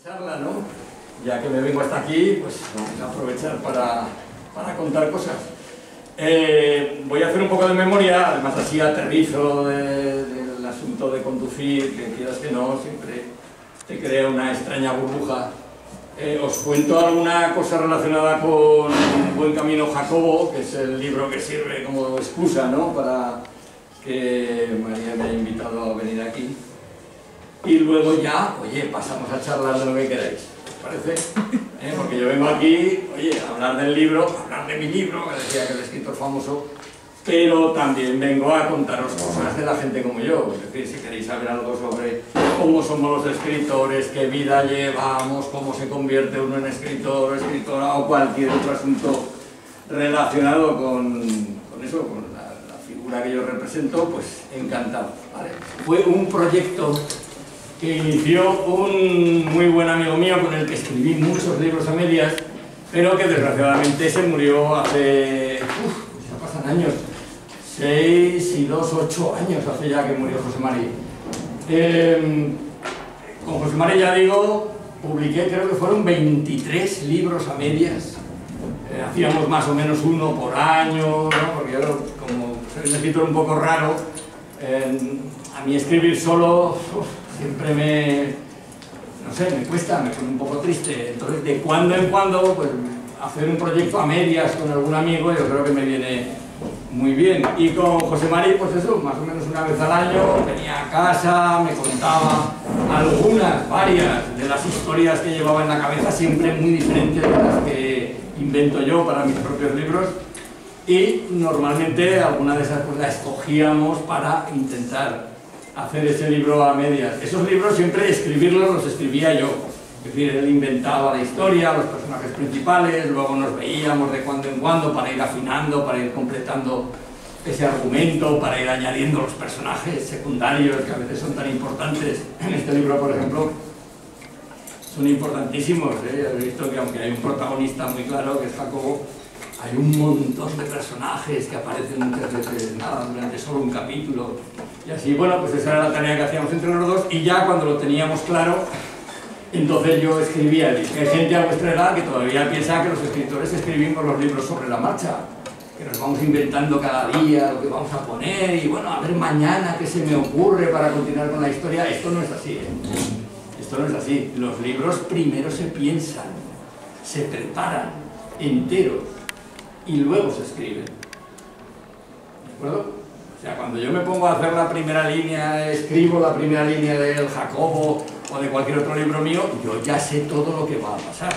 Charla, ¿no? Ya que me vengo hasta aquí, pues vamos a aprovechar para contar cosas. Voy a hacer un poco de memoria, además así aterrizo del asunto de conducir, que quieras que no, siempre te crea una extraña burbuja. Os cuento alguna cosa relacionada con Buen Camino Jacobo, que es el libro que sirve como excusa, ¿no?, para que María me haya invitado a venir aquí. Y luego ya, oye, pasamos a charlar de lo que queráis, ¿os parece? Porque yo vengo aquí, oye, a hablar del libro, a hablar de mi libro, que decía que el escritor famoso, pero también vengo a contaros cosas de la gente como yo. Es decir, si queréis saber algo sobre cómo somos los escritores, qué vida llevamos, cómo se convierte uno en escritor o escritora, o cualquier otro asunto relacionado con eso, con la figura que yo represento, pues encantado, ¿vale? Fue un proyecto que inició un muy buen amigo mío con el que escribí muchos libros a medias, pero que desgraciadamente se murió hace... ya pasan años, 6 y 2, 8 años hace ya que murió José Mari. Con José Mari, ya digo, publiqué, creo que fueron 23 libros a medias. Hacíamos más o menos uno por año, ¿no? Porque yo, como soy un escritor un poco raro, a mí escribir solo siempre no sé, me cuesta, me pone un poco triste. Entonces, de cuando en cuando, pues, hacer un proyecto a medias con algún amigo, yo creo que me viene muy bien. Y con José Mari, pues eso, más o menos una vez al año, venía a casa, me contaba varias de las historias que llevaba en la cabeza, siempre muy diferentes de las que invento yo para mis propios libros. Y normalmente alguna de esas pues la escogíamos para intentar hacer ese libro a medias. Esos libros siempre escribirlos los escribía yo. Es decir, él inventaba la historia, los personajes principales, luego nos veíamos de cuando en cuando para ir afinando, para ir completando ese argumento, para ir añadiendo los personajes secundarios que a veces son tan importantes. En este libro, por ejemplo, son importantísimos, ¿eh? He visto que aunque hay un protagonista muy claro, que es Jacobo, hay un montón de personajes que aparecen muchas veces, nada, durante solo un capítulo. Y así, bueno, pues esa era la tarea que hacíamos entre los dos, y ya cuando lo teníamos claro, entonces yo escribía. Hay gente a vuestra edad que todavía piensa que los escritores escribimos los libros sobre la marcha, que nos vamos inventando cada día lo que vamos a poner, y bueno, a ver mañana qué se me ocurre para continuar con la historia. Esto no es así, ¿eh? Esto no es así. Los libros primero se piensan, se preparan enteros, y luego se escriben. ¿De acuerdo? O sea, cuando yo me pongo a hacer la primera línea, escribo la primera línea del Jacobo o de cualquier otro libro mío, yo ya sé todo lo que va a pasar,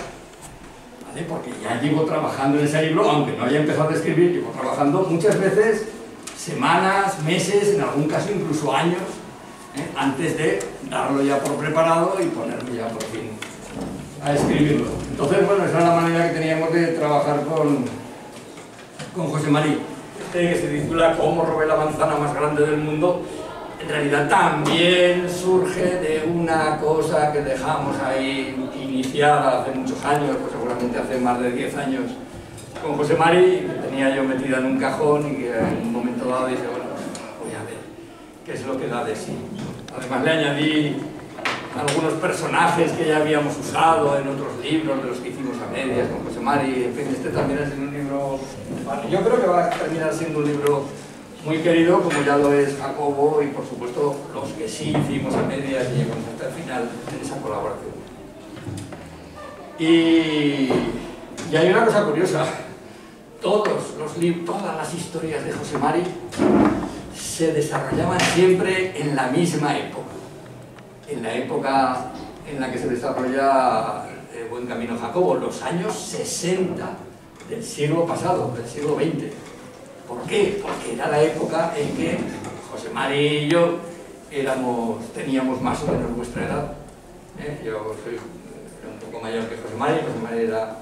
¿vale? Porque ya llevo trabajando en ese libro, aunque no haya empezado a escribir, llevo trabajando muchas veces semanas, meses, en algún caso incluso años, antes de darlo ya por preparado y ponerme ya por fin a escribirlo. Entonces, bueno, esa es la manera que teníamos de trabajar con José Mari. Que se titula Cómo robé la manzana más grande del mundo, en realidad también surge de una cosa que dejamos ahí iniciada hace muchos años, pues seguramente hace más de 10 años, con José Mari, que tenía yo metida en un cajón y que en un momento dado dije, bueno, voy a ver qué es lo que da de sí. Además le añadí algunos personajes que ya habíamos usado en otros libros de los que hicimos a medias con José Mari. En fin, este también es un libro, bueno, yo creo que va a terminar siendo un libro muy querido, como ya lo es Jacobo, y por supuesto los que sí hicimos a medias y llegamos hasta el final en esa colaboración. Y hay una cosa curiosa: todas las historias de José Mari se desarrollaban siempre en la misma época, en la época en la que se desarrolla Buen Camino Jacobo, los años 60 del siglo pasado, del siglo XX. ¿Por qué? Porque era la época en que José Mari y yo teníamos más o menos vuestra edad. Yo era un poco mayor que José Mari era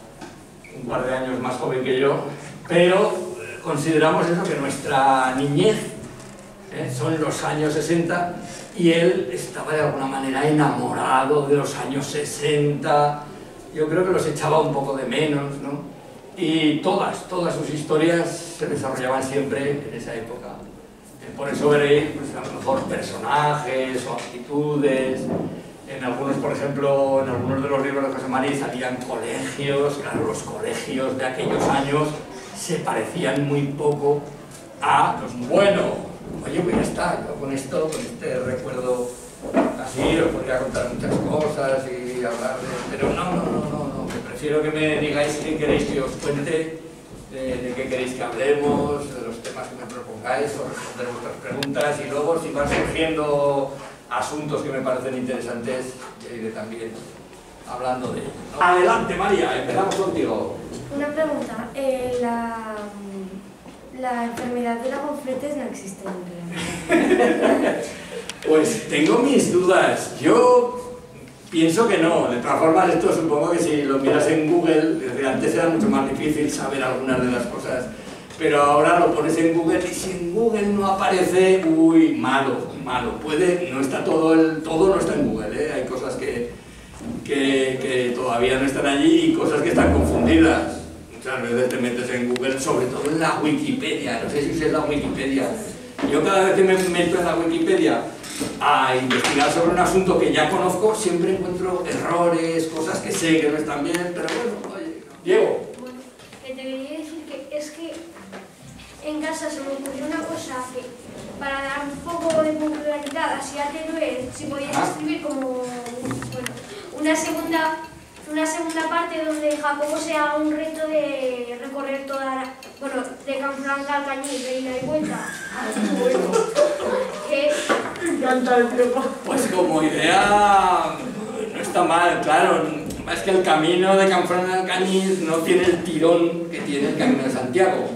un par de años más joven que yo, pero consideramos eso, que nuestra niñez son los años 60, y él estaba de alguna manera enamorado de los años 60, yo creo que los echaba un poco de menos, ¿no? Y todas sus historias se desarrollaban siempre en esa época. Por eso veréis, pues, a lo mejor personajes o actitudes En algunos, por ejemplo, en algunos de los libros de José María salían colegios. Claro, los colegios de aquellos años se parecían muy poco a los buenos. Oye, pues ya está, yo con esto, con este recuerdo así, os podría contar muchas cosas y hablar de... Pero no, que prefiero que me digáis qué queréis que os cuente, de qué queréis que hablemos, de los temas que me propongáis, o responder vuestras preguntas, y luego si van surgiendo asuntos que me parecen interesantes, ya iré también hablando de ellos, ¿no? Adelante, María, empezamos contigo. Una pregunta, la enfermedad de la gofretes no existe en realidad. Pues tengo mis dudas. Yo pienso que no. De todas formas, esto supongo que si lo miras en Google, desde antes era mucho más difícil saber algunas de las cosas, pero ahora lo pones en Google y si en Google no aparece, uy, malo. Puede, no está todo no está en Google, ¿eh? Hay cosas que todavía no están allí y cosas que están confundidas. Muchas veces te metes en Google, sobre todo en la Wikipedia. No sé si usáis la Wikipedia. Yo cada vez que me meto en la Wikipedia a investigar sobre un asunto que ya conozco, siempre encuentro errores, cosas que sé que no están bien, pero bueno, oye, Diego. Bueno, te quería decir que es que en casa se me ocurrió una cosa que, para dar un poco de popularidad así a Teruel, si podías escribir como una segunda parte donde Jacobo se haga un reto de recorrer toda la... Bueno, de Canfranc a Alcañiz, de ida y vuelta. Pues como idea no está mal, claro. Es que el camino de Canfranc a Alcañiz no tiene el tirón que tiene el Camino de Santiago.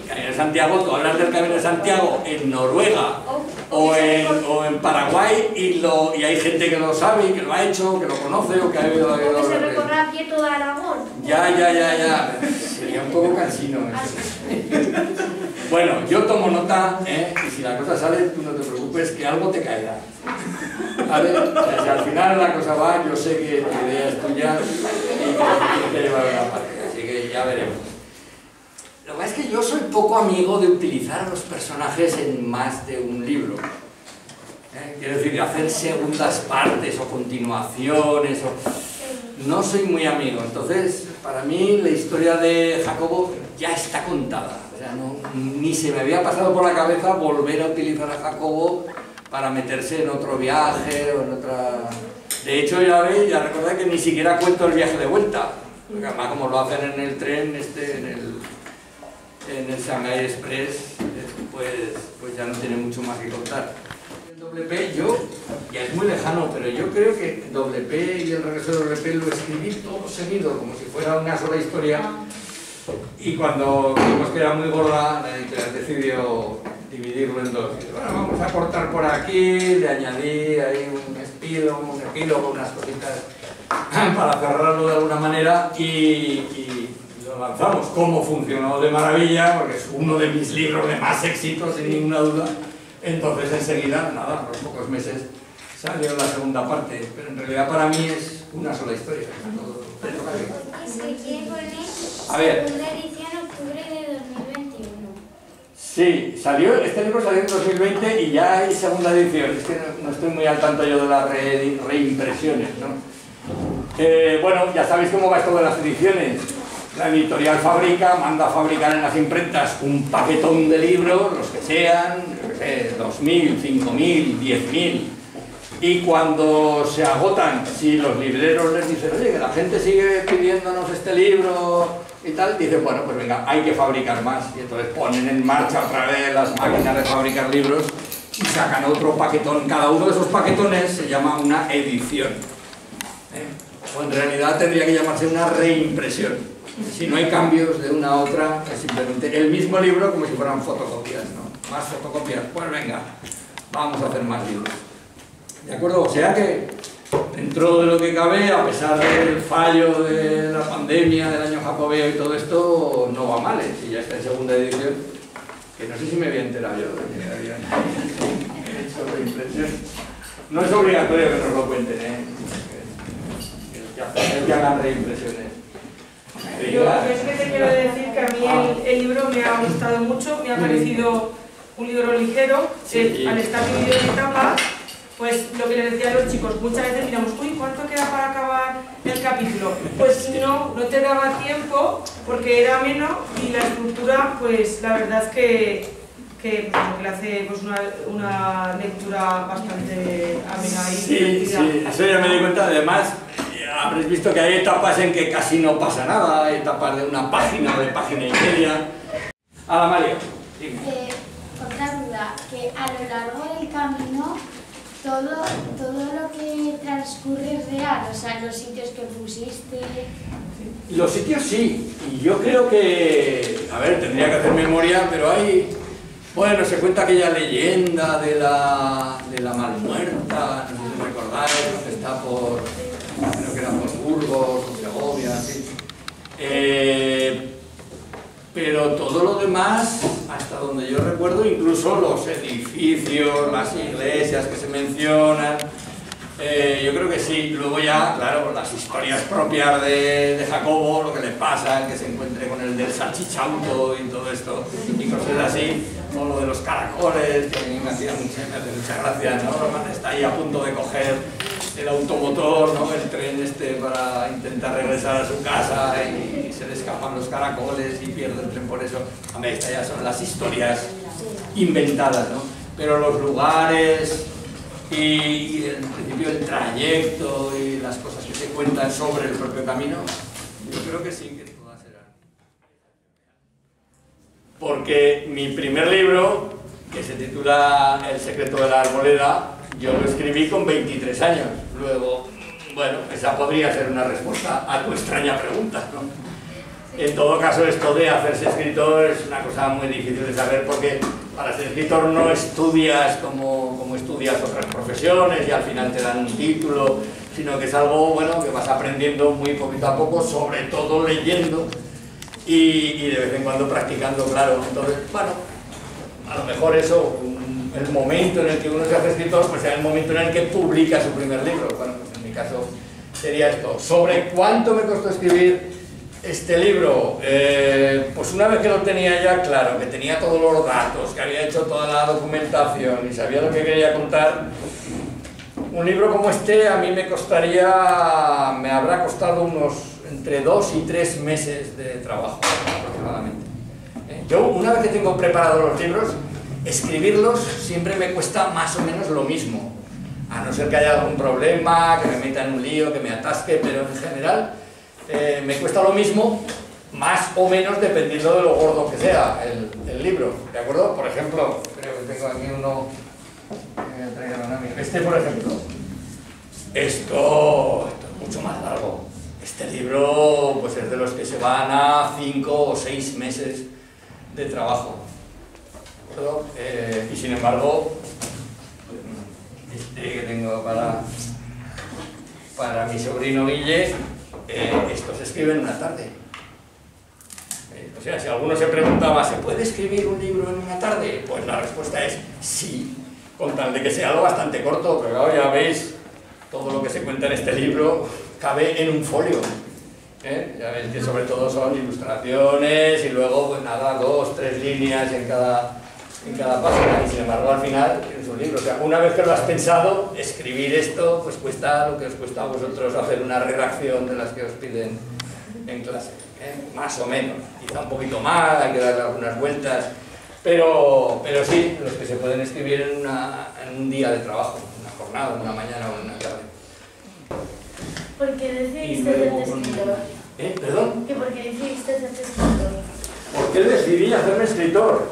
El Camino de Santiago, tú hablas del Camino de Santiago en Noruega o en Paraguay y hay gente que lo sabe, que lo ha hecho, que lo conoce o que ha ido a... O que se recorra a pie toda Aragón. Ya. Sería un poco cansino eso. Bueno, yo tomo nota, y si la cosa sale, tú no te preocupes, que algo te caerá. ¿Vale? O sea, si al final la cosa va, yo sé que tu idea es tuya y que te llevará a la parte, así que ya veremos. Lo que pasa es que yo soy poco amigo de utilizar a los personajes en más de un libro. Quiero decir, de hacer segundas partes o continuaciones. No soy muy amigo. Entonces, para mí, la historia de Jacobo ya está contada. O sea, ni se me había pasado por la cabeza volver a utilizar a Jacobo para meterse en otro viaje o en otra... De hecho, ya recordé que ni siquiera cuento el viaje de vuelta. Porque además, como lo hacen en el tren, en el Shanghai Express, pues ya no tiene mucho más que contar. El WP, ya es muy lejano, pero yo creo que el WP y el regreso del WP lo escribí todo seguido, como si fuera una sola historia. Y cuando vimos que era muy gorda, la editorial decidió dividirlo en dos. Y, bueno, vamos a cortar por aquí, le añadí ahí un epílogo, unas cositas para cerrarlo de alguna manera y lo lanzamos. Como funcionó de maravilla, porque es uno de mis libros de más éxito, sin ninguna duda. Entonces enseguida, nada, a los pocos meses salió la segunda parte, pero en realidad para mí es una sola historia. A ver. Segunda edición, octubre de 2021. Sí, este libro salió en 2020 y ya hay segunda edición. Es que no estoy muy al tanto yo de las reimpresiones, ¿no? Bueno, ya sabéis cómo va esto de las ediciones. La editorial manda a fabricar en las imprentas un paquetón de libros, los que sean, 2.000, 5.000, 10.000. Y cuando se agotan, si los libreros les dicen, oye, que la gente sigue pidiéndonos este libro y tal, dicen, bueno, pues venga, hay que fabricar más. Y entonces ponen en marcha otra vez las máquinas de fabricar libros y sacan otro paquetón. Cada uno de esos paquetones se llama una edición. O en realidad tendría que llamarse una reimpresión. Si no hay cambios de una a otra, es simplemente el mismo libro como si fueran fotocopias, ¿no? Más fotocopias, pues venga, vamos a hacer más libros. ¿De acuerdo? O sea que, dentro de lo que cabe, a pesar del fallo de la pandemia, del año jacobeo y todo esto, no va mal, si ya está en segunda edición, que no sé si me había enterado yo de que habían hecho reimpresión. No es obligatorio que nos lo cuenten, que hagan reimpresiones. Yo es que te quiero decir que a mí el libro me ha gustado mucho, me ha parecido un libro ligero, al estar dividido en etapas, pues lo que les decía a los chicos, muchas veces miramos, uy, ¿cuánto queda para acabar el capítulo? Pues no te daba tiempo porque era menos y la estructura, pues la verdad es que le hace pues, una lectura bastante amena y divertida. Sí, eso ya me di cuenta. Además, habréis visto que hay etapas en que casi no pasa nada, hay etapas de una página o de página y media. Hola, Mario. Otra duda, que a lo largo del camino todo lo que transcurre es real, o sea, los sitios que pusiste... Los sitios sí, y yo creo que, a ver, tendría que hacer memoria, pero hay, bueno, se cuenta aquella leyenda de la Malmuerta, no sé si recordáis, que está por, creo que era por Burgos o Segovia, sí. Pero todo lo demás, hasta donde yo recuerdo, incluso los edificios, las iglesias que se mencionan, yo creo que sí. Luego ya, claro, las historias propias de Jacobo, lo que le pasa, el que se encuentre con el del salchichauto y todo esto, y cosas así, o lo de los caracoles, que a mí me hace mucha gracia, ¿no? Cuando está ahí a punto de coger el automotor, ¿no? El tren para intentar regresar a su casa y se le escapan los caracoles y pierde el tren por eso. A mí estas ya son las historias inventadas, ¿no? Pero los lugares y en principio el trayecto y las cosas que se cuentan sobre el propio camino, yo creo que sí, que todas serán. Porque mi primer libro, que se titula El secreto de la arboleda, yo lo escribí con 23 años. Luego, bueno, esa podría ser una respuesta a tu extraña pregunta, ¿no? En todo caso, esto de hacerse escritor es una cosa muy difícil de saber, porque para ser escritor no estudias como estudias otras profesiones y al final te dan un título, sino que es algo, bueno, que vas aprendiendo muy poquito a poco, sobre todo leyendo y de vez en cuando practicando, claro. Entonces, bueno, a lo mejor eso, el momento en el que uno se hace escritor, pues será el momento en el que publica su primer libro. Bueno, pues en mi caso sería esto. ¿Sobre cuánto me costó escribir este libro? Pues una vez que lo tenía ya claro, que tenía todos los datos, que había hecho toda la documentación y sabía lo que quería contar, un libro como este a mí me habrá costado unos entre 2 y 3 meses de trabajo aproximadamente. Yo, una vez que tengo preparados los libros, escribirlos siempre me cuesta más o menos lo mismo, a no ser que haya algún problema, que me meta en un lío, que me atasque, pero en general me cuesta lo mismo, más o menos dependiendo de lo gordo que sea el libro, ¿de acuerdo? Por ejemplo, creo que tengo aquí uno, este por ejemplo, esto es mucho más largo. Este libro pues es de los que se van a 5 o 6 meses de trabajo. Y sin embargo, este que tengo para mi sobrino Guille, esto se escribe en una tarde. O sea, si alguno se preguntaba, ¿se puede escribir un libro en una tarde? Pues la respuesta es sí, con tal de que sea algo bastante corto, pero claro, ya veis, todo lo que se cuenta en este libro cabe en un folio. Ya veis que sobre todo son ilustraciones y luego, pues nada, 2, 3 líneas en cada página, y sin embargo al final es un libro. O sea, una vez que lo has pensado, escribir esto pues cuesta lo que os cuesta a vosotros hacer una redacción de las que os piden en clase, más o menos, quizá un poquito más, hay que darle algunas vueltas, pero sí, los que se pueden escribir en un día de trabajo, una jornada, una mañana o una tarde. ¿Por qué decidiste ser escritor? ¿Perdón? ¿Por qué decidiste ser escritor? ¿Por qué decidí hacerme escritor?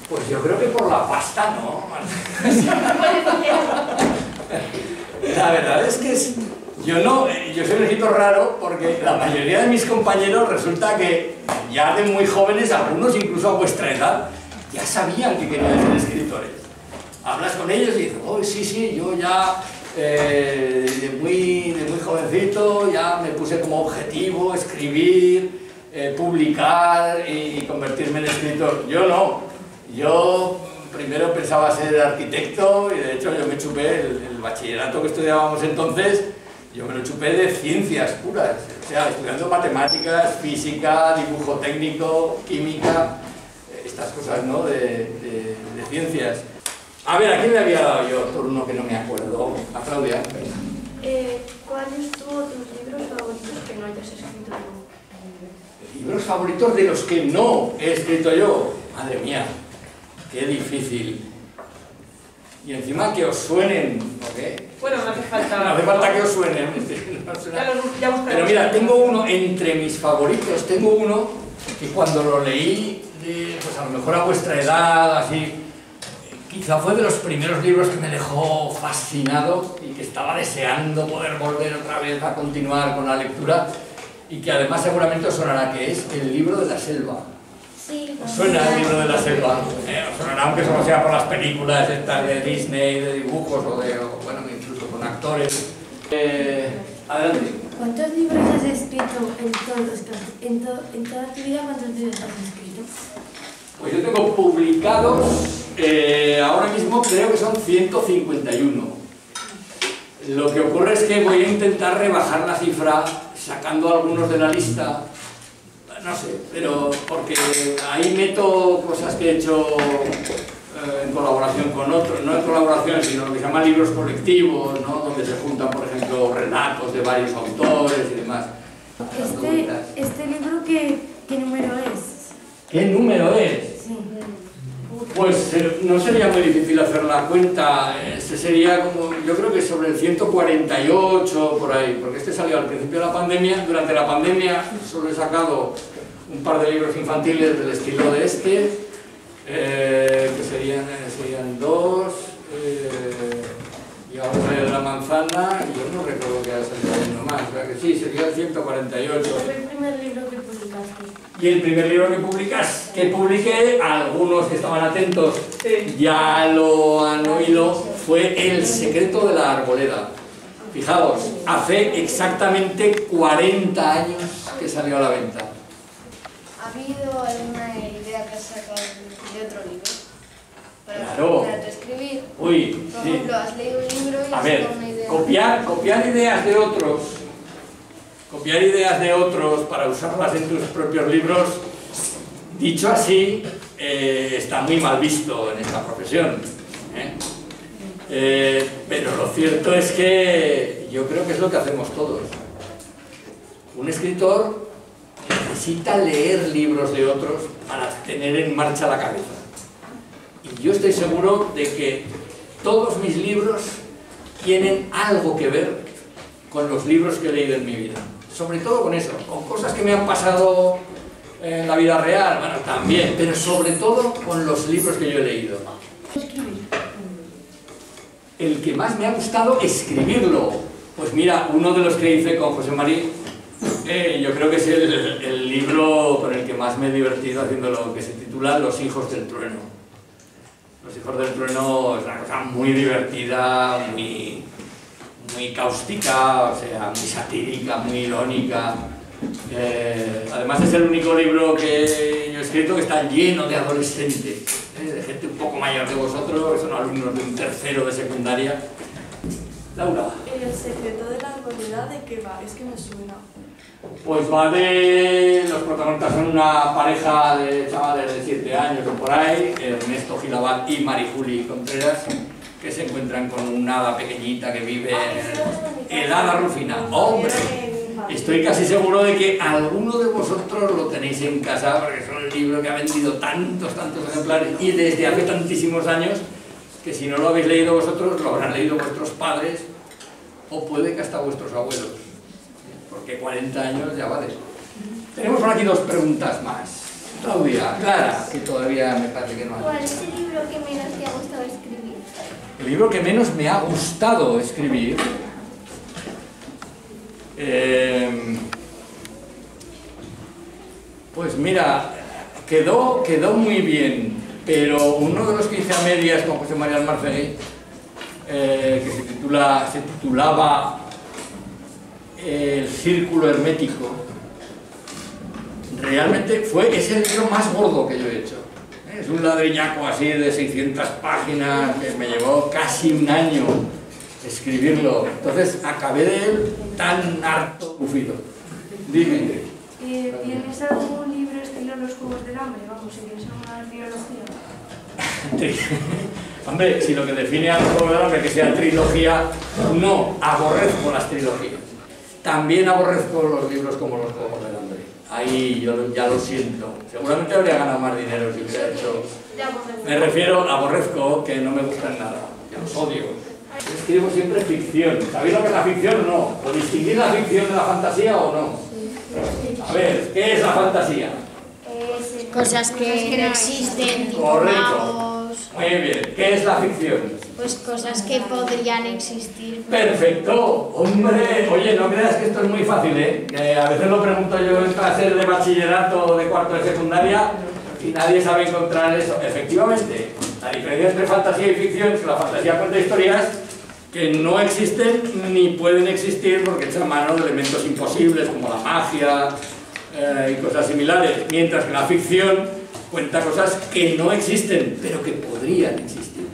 Pues yo creo que por la pasta, ¿no? La verdad es que yo soy un escritor raro porque la mayoría de mis compañeros resulta que ya de muy jóvenes, algunos incluso a vuestra edad, ya sabían que querían ser escritores. Hablas con ellos y dices, oh, sí, yo ya de muy jovencito ya me puse como objetivo escribir, publicar y convertirme en escritor. Yo no. Yo primero pensaba ser arquitecto y de hecho yo me chupé el bachillerato que estudiábamos entonces, yo me lo chupé de ciencias puras, o sea, estudiando matemáticas, física, dibujo técnico, química, estas cosas, ¿no?, de ciencias. A ver, ¿a quién le había dado yo turno que no me acuerdo? A Claudia. ¿Cuáles son tus libros favoritos que no hayas escrito tú? Libros favoritos de los que no he escrito yo. Madre mía, qué difícil. Y encima que os suenen, ¿o qué? Bueno, no hace falta... No hace falta que os suenen. Pero mira, tengo uno entre mis favoritos, tengo uno que cuando lo leí, pues a lo mejor a vuestra edad, así, quizá fue de los primeros libros que me dejó fascinado y que estaba deseando poder volver otra vez a continuar con la lectura, y que además seguramente os sonará, que es El libro de la selva. Sí. ¿Os suena El libro de la selva? Os sonará, aunque solo sea por las películas estas de Disney, de dibujos o bueno, incluso con actores. Adelante. ¿Cuántos libros has escrito en toda tu vida? ¿Cuántos libros has escrito? Pues yo tengo publicados, ahora mismo creo que son 151. Lo que ocurre es que voy a intentar rebajar la cifra sacando algunos de la lista, no sé, pero porque ahí meto cosas que he hecho en colaboración con otros, no en colaboración, sino lo que se llama libros colectivos, ¿no? Donde se juntan, por ejemplo, relatos de varios autores y demás. ¿Este libro qué número es? ¿Qué número es? Sí. Pues no sería muy difícil hacer la cuenta, este sería como, yo creo que sobre el 148 por ahí, porque este salió al principio de la pandemia. Durante la pandemia solo he sacado un par de libros infantiles del estilo de este, que serían dos, y ahora sale La manzana, y yo no recuerdo que haya salido uno más, o sea que sí, sería el 148. ¿Fue el primer libro que publicaste? Y el primer libro que publiqué, algunos que estaban atentos ya lo han oído, fue El secreto de la arboleda. Fijaos, hace exactamente 40 años que salió a la venta. ¿Ha habido alguna idea que has sacado de otro libro? Claro. Para escribir. Uy, Por sí. ejemplo, has leído un libro y A has ver, sacado una idea. copiar ideas de otros, para usarlas en tus propios libros, dicho así, está muy mal visto en esta profesión, pero lo cierto es que yo creo que es lo que hacemos todos. Un escritor necesita leer libros de otros para tener en marcha la cabeza. Y yo estoy seguro de que todos mis libros tienen algo que ver con los libros que he leído en mi vida. Sobre todo con eso, con cosas que me han pasado en la vida real, bueno, también, pero sobre todo con los libros que yo he leído. El que más me ha gustado escribirlo, pues mira, uno de los que hice con José María, yo creo que es el libro con el que más me he divertido haciéndolo, que se titula Los hijos del trueno. Los hijos del trueno es una cosa muy divertida, muy cáustica, o sea, muy satírica, muy irónica. Además es el único libro que yo he escrito que está lleno de adolescentes, de gente un poco mayor que vosotros, que son alumnos de un tercero de secundaria. Laura. El secreto de la arboleda, ¿de qué va? Es que me suena. Pues va de... los protagonistas son una pareja de chavales de 7 años o por ahí, Ernesto Gilabat y Marijuli Contreras, que se encuentran con una hada pequeñita que vive en el hada Rufina. ¡Hombre! Estoy casi seguro de que alguno de vosotros lo tenéis en casa, porque es un libro que ha vendido tantos ejemplares y desde hace tantísimos años, que si no lo habéis leído vosotros, lo habrán leído vuestros padres, o puede que hasta vuestros abuelos, porque 40 años ya vale. Tenemos por aquí 2 preguntas más. Claudia, Clara, que todavía me parece que no hay. ¿Cuál es el libro que menos te ha gustado escribir? El libro que menos me ha gustado escribir, pues mira, quedó muy bien, pero uno de los que hice a medias con José María Almarfegui, que se titulaba El círculo hermético, realmente es el libro más gordo que yo he hecho. Es un ladrillaco así de 600 páginas que me llevó casi un año escribirlo. Entonces acabé de él tan harto, bufido. Dime. ¿Tienes algún libro estilo Los Juegos del Hambre? Vamos, si tienes alguna biología. Hombre, si lo que define a los Juegos del Hambre que sea trilogía, no, aborrezco las trilogías. También aborrezco los libros como los Juegos del Hambre. Ahí yo ya lo siento. Seguramente habría ganado más dinero si hubiera hecho... Me refiero, aborrezco, que no me gustan nada. Yo los odio. Escribo siempre ficción. ¿Sabéis lo que es la ficción o no? ¿O distinguir la ficción de la fantasía o no? A ver, ¿qué es la fantasía? Cosas que no existen, tipo Correcto. magos. Muy bien. ¿Qué es la ficción? Pues cosas que podrían existir. Perfecto. Hombre, oye, no creas que esto es muy fácil, ¿eh? A veces lo pregunto yo en clases de bachillerato o de cuarto de secundaria y nadie sabe encontrar eso. Efectivamente, la diferencia entre fantasía y ficción es que la fantasía cuenta historias que no existen ni pueden existir porque echan mano de elementos imposibles como la magia y cosas similares, mientras que la ficción cuenta cosas que no existen, pero que podrían existir.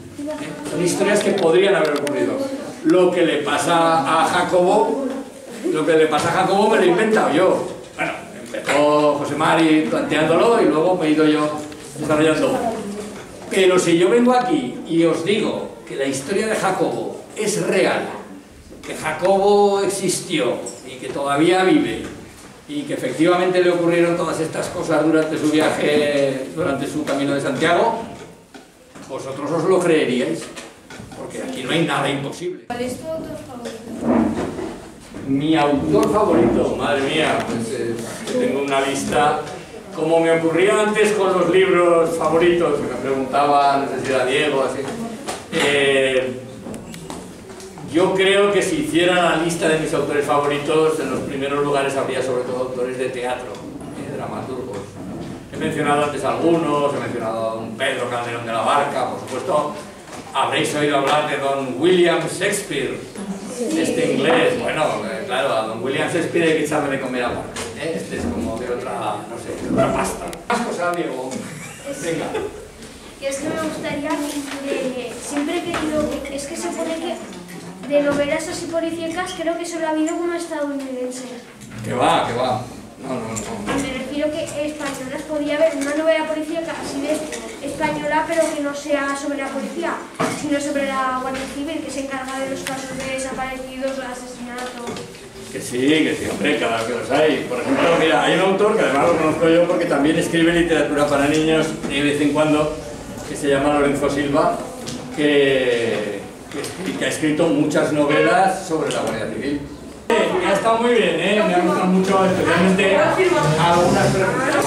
Son historias que podrían haber ocurrido. Lo que le pasa a Jacobo, me lo he inventado yo. Bueno, empezó José Mari planteándolo y luego me he ido yo desarrollando. Pero si yo vengo aquí y os digo que la historia de Jacobo es real, que Jacobo existió y que todavía vive, y que efectivamente le ocurrieron todas estas cosas durante su viaje, durante su camino de Santiago, vosotros os lo creeríais, porque aquí no hay nada imposible. ¿Cuál es tu autor favorito? Mi autor favorito, madre mía, pues tengo una lista, como me ocurría antes con los libros favoritos, que me preguntaban, no sé si era Diego, así. Yo creo que si hiciera la lista de mis autores favoritos, en los primeros lugares habría sobre todo autores de teatro, dramaturgos. He mencionado antes algunos, he mencionado a don Pedro Calderón de la Barca, por supuesto, habréis oído hablar de don William Shakespeare, este inglés. Bueno, claro, a don William Shakespeare hay que echarle de comer aparte, este es como de otra, no sé, de otra pasta. Más cosas, Diego. Venga. Y es que me gustaría, siempre he querido, es que se pone que de novelas así policíacas creo que solo ha habido una estadounidense. Que va, que va. No. Me refiero que españolas podía haber una novela policíaca así de española, pero que no sea sobre la policía, sino sobre la Guardia Civil, que se encarga de los casos de desaparecidos, asesinatos. Que sí, hombre, claro que los hay. Por ejemplo, mira, hay un autor que además lo conozco yo porque también escribe literatura para niños de vez en cuando, que se llama Lorenzo Silva, que ha escrito muchas novelas sobre la Guardia Civil. Ha estado muy bien, me ha gustado mucho, especialmente algunas preguntas.